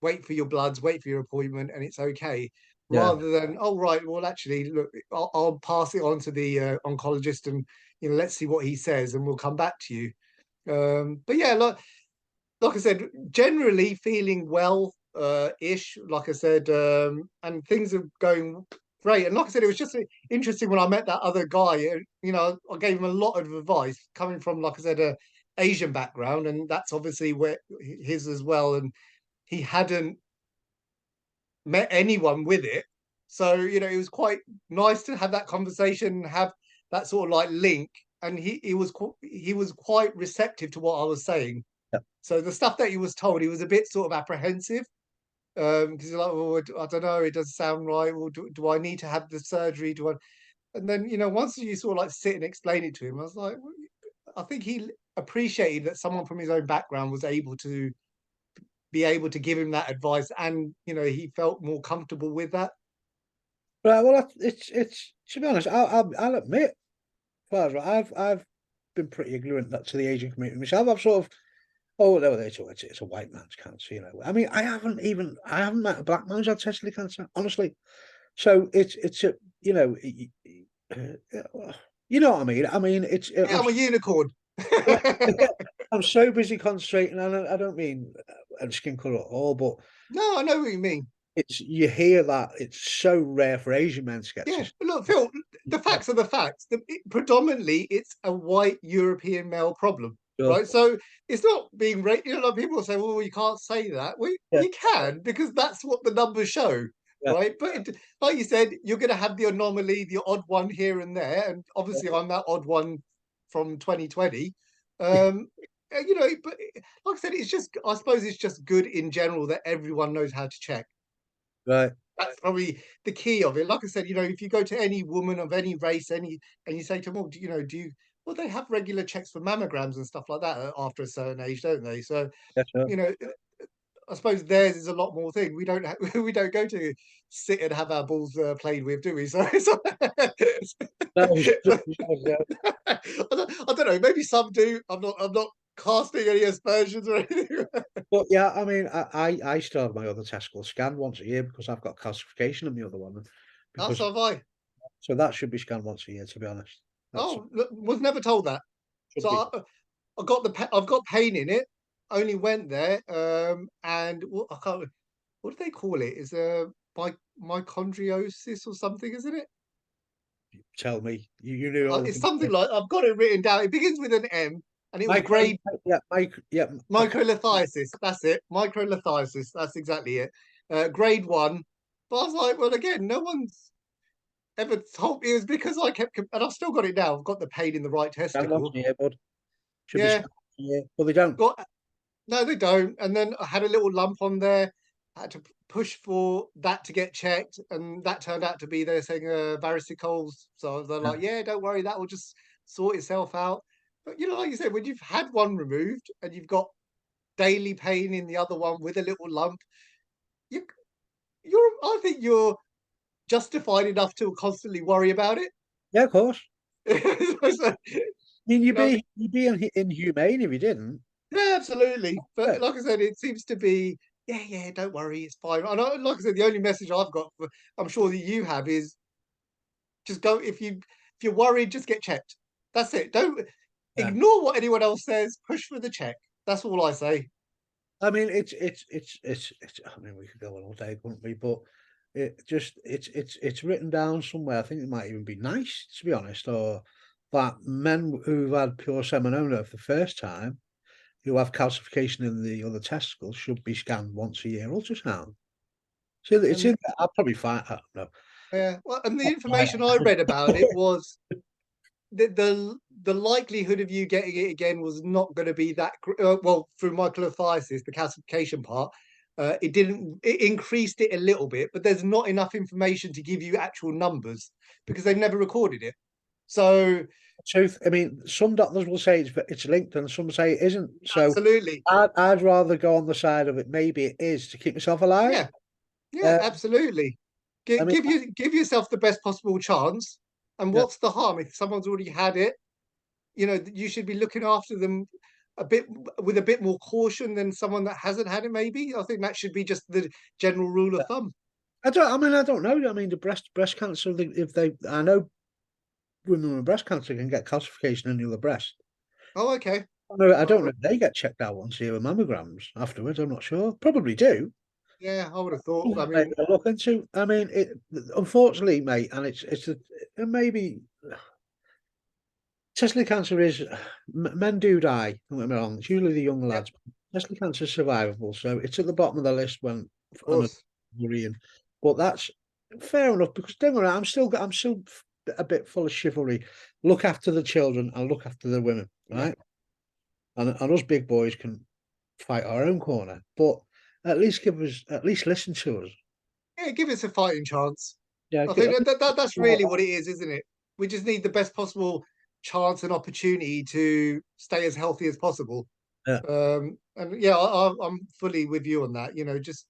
wait for your bloods, wait for your appointment, and it's okay. yeah. Rather than, oh right, well actually, look, I'll pass it on to the oncologist, and let's see what he says, and we'll come back to you. But yeah, like I said, generally feeling well ish. Like I said, and things are going great. And like I said, it was just interesting when I met that other guy. I gave him a lot of advice coming from, like I said, a Asian background, and that's obviously where his as well. And he hadn't met anyone with it. So, it was quite nice to have that conversation and have that sort of like link. And he was quite receptive to what I was saying. Yeah. So the stuff that he was told, he was a bit sort of apprehensive because he's like, well, I don't know, it doesn't sound right. Well, do I need to have the surgery? Do I? And then once you sort of like sit and explain it to him, I was like, well, I think he appreciated that someone from his own background was able to be able to give him that advice, and he felt more comfortable with that. Right. Well, it's to be honest, I'll admit, Farwaj, I've been pretty ignorant to the Asian community myself. I've sort of, oh no, it's a white man's cancer. I mean, I haven't met a black man who's had testicular cancer, honestly. So it's a you know what I mean. I mean, Yeah, I'm a unicorn. yeah, I'm so busy concentrating, and I don't mean skin color at all, but No, I know what you mean. it's you hear that it's so rare for Asian men to get Yeah, this. but look, Phil, the facts are the facts. Predominantly, it's a white European male problem, Sure. right? So it's not being a lot of people say, "Well, you can't say that." Well, Yeah, you can because that's what the numbers show, yeah, right? But like you said, you're going to have the anomaly, the odd one here and there, and obviously, I'm that odd one from 2020. But like I said, it's just I suppose it's just good in general that everyone knows how to check. right. That's probably the key of it. Like I said, if you go to any woman of any race, and you say to them, "Oh, do you?" Well, they have regular checks for mammograms and stuff like that after a certain age, don't they? So, Yeah, sure. you know, I suppose theirs is a lot more thing. We don't we don't go to sit and have our balls played with, do we? No, yeah. I don't know. Maybe some do. I'm not casting any aspersions or anything. But yeah, I mean, I still have my other testicle scanned once a year because I've got calcification in the other one, Oh, because so have I. so that should be scanned once a year. To be honest, that's Oh, look, was never told that. should So be. I've got pain in it. Only went there, and I can't. What do they call it? Is mitochondriosis or something, isn't it? Tell me, you knew all It's the something like I've got it written down. It begins with an M, and it was micro, grade yeah, microlithiasis. That's it. Microlithiasis. That's exactly it. Grade 1. But I was like, well, again, no one's ever told me. It was because I kept, and I've still got it now. I've got the pain in the right scan once testicle. a year, bud. Should be Yeah, scanned once a year. Well, they don't. got No, they don't. And then I had a little lump on there. I had to push for that to get checked, and that turned out to be they're saying varicose. So they're Yeah. like, yeah, don't worry, that will just sort itself out. But like you said, when you've had one removed and you've got daily pain in the other one with a little lump, you, I think you're justified enough to constantly worry about it. Yeah, of course. So, I mean, you know, you'd be inhumane if you didn't. yeah, absolutely. Yeah, But like I said, it seems to be, yeah, yeah, don't worry, it's fine. And like I said, the only message I've got, I'm sure that you have, is just go. If you're worried, just get checked. That's it. Don't yeah. ignore what anyone else says. Push for the check. That's all I say. I mean, it's. I mean, we could go on all day, couldn't we? But it's written down somewhere. I think it might even be nice, to be honest, or that men who've had pure seminoma for the first time, who have calcification in the other testicles, should be scanned once a year ultrasound. So it's And in there. I'll probably find. I don't know. yeah, well, and the information I read about it was the likelihood of you getting it again was not going to be that well through myelolithiasis, the calcification part. It didn't. It increased it a little bit, but there's not enough information to give you actual numbers because they've never recorded it. So Truth. I mean, some doctors will say it's linked, and some say it isn't. So absolutely, I'd rather go on the side of it. Maybe it is to keep myself alive. yeah, yeah, Uh, absolutely. I mean, Give yourself the best possible chance. And yeah, what's the harm if someone's already had it? You know, you should be looking after them a bit with a bit more caution than someone that hasn't had it. Maybe I think that should be just the general rule of thumb. I don't. I mean, I don't know. I mean, the breast cancer. If they, I know women with breast cancer can get calcification in the other breast. Oh, okay. I don't know if they get checked out once a year with mammograms afterwards. I'm not sure. Probably do. Yeah, I would have thought. I Maybe mean, I'll look into. I mean, unfortunately, mate, and maybe testicular cancer is men do die. Don't get me wrong. It's usually the young yeah, lads. Testicular cancer is survivable, so it's at the bottom of the list when of on a course. worrying. But that's fair enough because don't worry, I'm still a bit full of chivalry. Look after the children and look after the women, Yeah, right? And us big boys can fight our own corner, but at least listen to us. yeah. Give us a fighting chance. Yeah, I think that's really what it is, isn't it? We just need the best possible chance and opportunity to stay as healthy as possible. yeah, And yeah, I'm fully with you on that. You know, just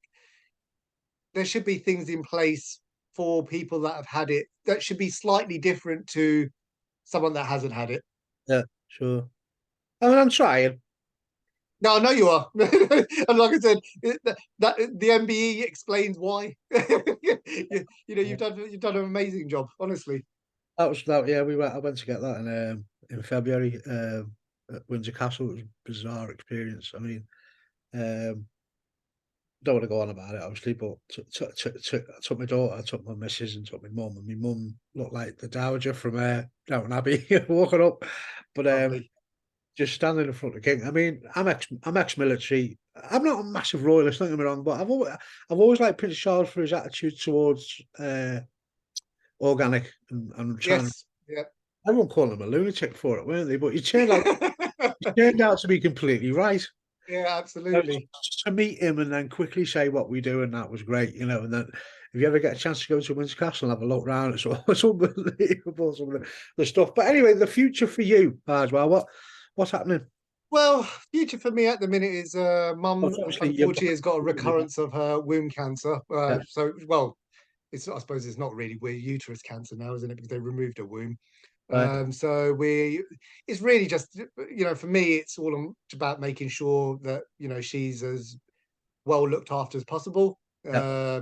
there should be things in place for people that have had it that should be slightly different to someone that hasn't had it. yeah, sure. I mean, I'm trying. No, I know you are, and like I said, that the MBE explains why. You know, you've done an amazing job, honestly. That was that. Yeah, we went. I went to get that in February at Windsor Castle. It was a bizarre experience. I mean, um, don't want to go on about it, obviously, but I took my daughter, I took my missus, and took my mum. And my mum looked like the Dowager from Downton Abbey walking up, but Lovely. just standing in front of the king. I mean, I'm ex-military. I'm not a massive royalist, don't get me wrong, but I've always liked Prince Charles for his attitude towards organic and China. Yes. Yeah. Everyone called him a lunatic for it, weren't they? But he turned out to be completely right. Yeah, So absolutely. just to meet him and then quickly say what we do, and that was great, you know. And then if you ever get a chance to go to Windsor Castle and have a look around, it's unbelievable some of the stuff. But anyway, the future for you, as well. What's happening? Well, future for me at the minute is mum Obviously, unfortunately has got a recurrence of her womb cancer. yeah, So well, I suppose it's not really we're uterus cancer now, isn't it? Because they removed her womb. right, So it's really just you know, for me, it's all about making sure that you know she's as well looked after as possible. yeah,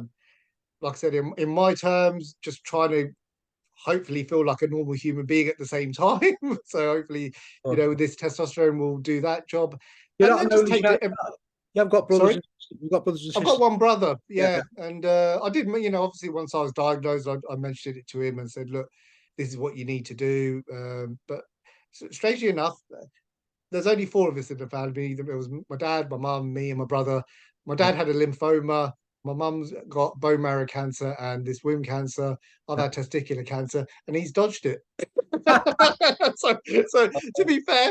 Like I said, in my terms, just trying to hopefully feel like a normal human being at the same time. So hopefully, you of know, course. this testosterone will do that job, You're and not then an just only take child. it. You've got Sorry, you've got brothers and I've got sisters. one brother, Yeah, yeah, and I did, you know, obviously once I was diagnosed, I mentioned it to him and said, look, this is what you need to do. But strangely enough, there's only four of us in the family. There was my dad, my mum, me, and my brother. My yeah, dad had a lymphoma. My mum's got bone marrow cancer and this womb cancer. I've yeah. had testicular cancer, and he's dodged it. So to be fair,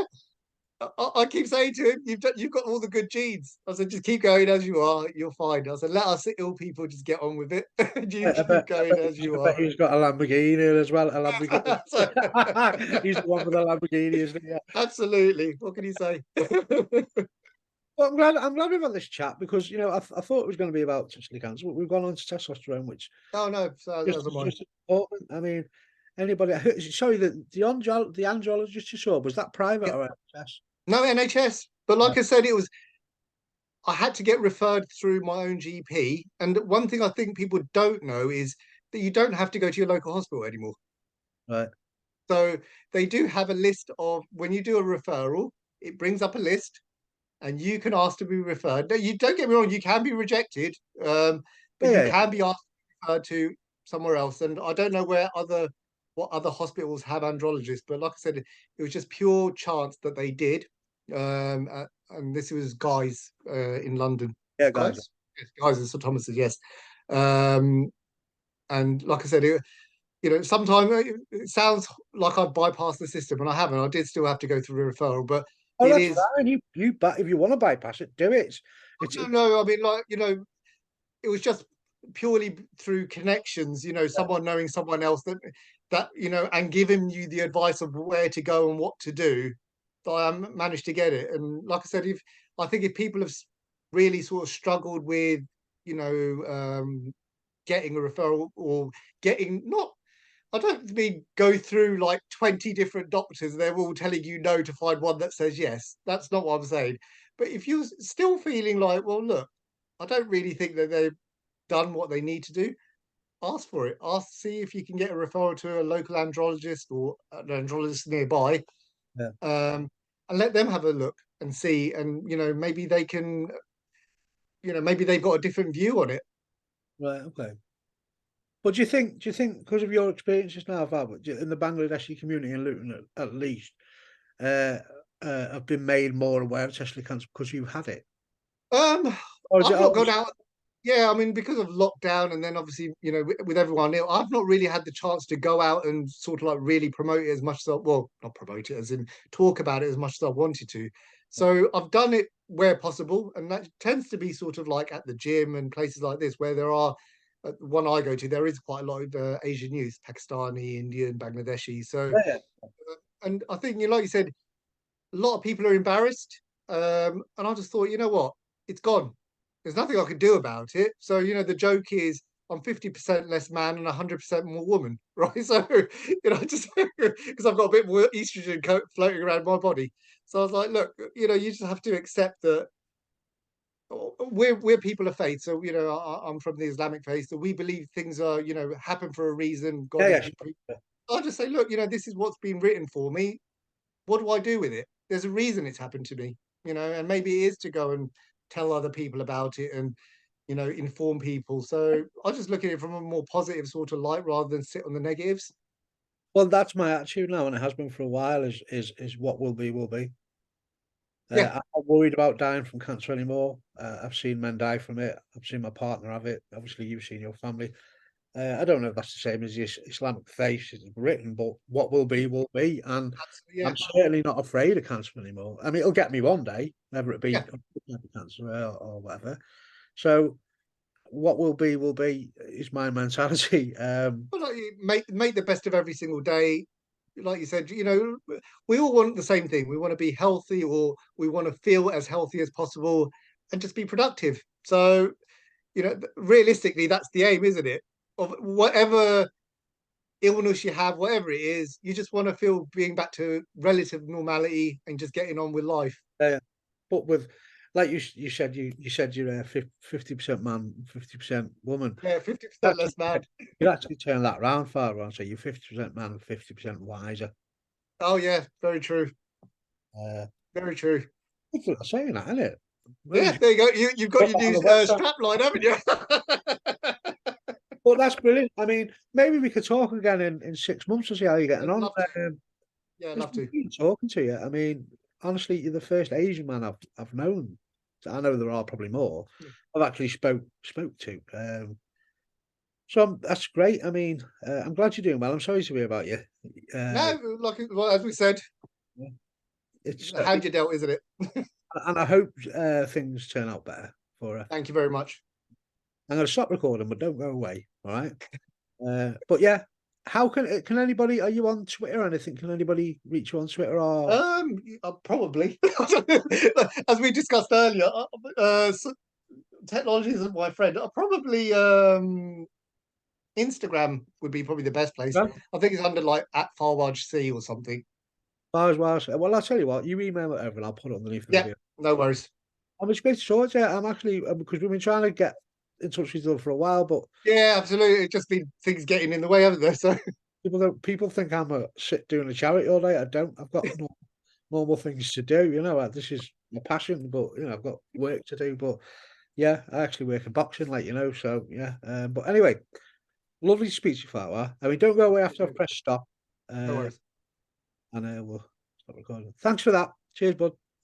I keep saying to him, you've got all the good genes. I said, just keep going as you are, you're fine. I said, let us ill people just get on with it. You keep going as I you bet are. he's got a Lamborghini as well. A Lamborghini. So, He's the one with the Lamborghini, isn't he? Yeah. absolutely. What can you say? Well, I'm glad we've had this chat because I thought it was going to be about testicular cancer, but we've gone on to testosterone, which Oh no, so just those are is mine. just important. I mean, anybody. Sorry, the andrologist you saw, was that private Yeah, or NHS? no NHS, but Right. like I said, it was I had to get referred through my own GP. And one thing I think people don't know is that you don't have to go to your local hospital anymore. Right. So they do have a list of when you do a referral, it brings up a list and you can ask to be referred. No, you don't get me wrong, you can be rejected, but Yeah, you yeah, can be asked to be referred to somewhere else. And I don't know what other hospitals have andrologists, but like I said, it was just pure chance that they did. And this was Guy's in London. yeah, guys. Guy's? Yes, Guy's and St Thomas's, yes. Um, and like I said, sometimes it sounds like I bypassed the system, and I haven't. I did still have to go through a referral, but Oh, it that's is. fine. If you want to bypass it, do it. It's No, no. I mean, like it was just purely through connections. Someone knowing someone else that and giving you the advice of where to go and what to do. That I managed to get it, and like I said, if I think if people have really sort of struggled with, you know, getting a referral or getting not I don't mean go through like 20 different doctors and they're all telling you no to find one that says yes. That's not what I'm saying. But if you're still feeling like, well, look, I don't really think that they've done what they need to do, ask for it. Ask, see if you can get a referral to a local andrologist or an andrologist nearby, yeah, um, and let them have a look and see. And, maybe they can, maybe they've got a different view on it. right, okay. But do you think because of your experiences now, Farwaj, in the Bangladeshi community in Luton, at least, uh, have been made more aware of testicular cancer because you had it, Um, or is it I've not gone always? out. Yeah, I mean, because of lockdown, and then obviously, with everyone ill, I've not really had the chance to go out and sort of like really promote it as much as well, not promote it, as in talk about it as much as I wanted to. So I've done it where possible, and that tends to be sort of like at the gym and places like this where there are. One I go to, there is quite a lot of Asian youth, Pakistani, Indian, Bangladeshi. So, Yeah, and I think, like you said, a lot of people are embarrassed. And I just thought, you know what? It's gone. There's nothing I can do about it. So, the joke is I'm 50% less man and 100% more woman, right? So, just because I've got a bit more estrogen floating around my body. So I was like, look, you just have to accept that we're people of faith. So, I'm from the Islamic faith. So we believe things are, happen for a reason. yeah, God yeah, is. sure. Yeah. I'll just say, look, this is what's been written for me. What do I do with it? There's a reason it's happened to me, and maybe it is to go and tell other people about it and inform people. So I just look at it from a more positive sort of light rather than sit on the negatives. Well, that's my attitude now, and it has been for a while. Is what will be will be. Yeah, I'm not worried about dying from cancer anymore. I've seen men die from it. I've seen my partner have it. Obviously, you've seen your family. I don't know if that's the same as the Islamic faith is written, but what will be. And absolutely, I'm yeah, certainly not afraid of cancer anymore. I mean, it'll get me one day, whether it be yeah. cancer or whatever. So what will be is my mentality. Well, like you make the best of every single day. Like you said, we all want the same thing. We want to be healthy, or we want to feel as healthy as possible, and just be productive. So, realistically, that's the aim, isn't it? Of whatever illness you have, whatever it is, you just want to feel being back to relative normality and just getting on with life. Uh, but with like you said you said you're a 50% man, 50% woman. Yeah, 50% Actually, less mad. you actually turn that round far around. So you're 50% man and 50% wiser. Oh yeah, very true. Uh, Very true. People are saying that, isn't it? Maybe we Yeah, should there you go. You've got put your that on new the website. strap line, haven't you? But that's brilliant. I mean, maybe we could talk again in 6 months to see how you're getting I'd on. love to. Yeah, I'd It's love been to. great talking to you. I mean, honestly, you're the first Asian man I've known. I know there are probably more. Yeah. I've actually spoke to. So that's great. I mean, I'm glad you're doing well. I'm sorry to hear about you. Uh, No, like well, as we said, yeah, it's the hand you dealt, isn't it? and I hope things turn out better for her. Thank you very much. I'm going to stop recording, but don't go away. All right. But yeah, how can anybody? Are you on Twitter or anything? Can anybody reach you on Twitter or? Probably, as we discussed earlier, technology isn't my friend. Probably Instagram would be probably the best place. Yeah. I think it's under like at Farwaj C or something. Well, I'll tell you what. You email it over, and I'll put it underneath the Yeah, video. no worries. It's great to talk to you. I'm actually because we've been trying to get in touch with you for a while, but Yeah, absolutely. It's just been things getting in the way, haven't there? So people think I'm a sit doing a charity all day. I don't. I've got normal things to do. This is my passion, but I've got work to do. But yeah, I actually work in boxing, so yeah. But anyway, lovely to speak to you, Farwaj. I mean, don't go away after I've pressed stop. no Uh, worries. and we'll stop recording. Thanks for that. Cheers, bud.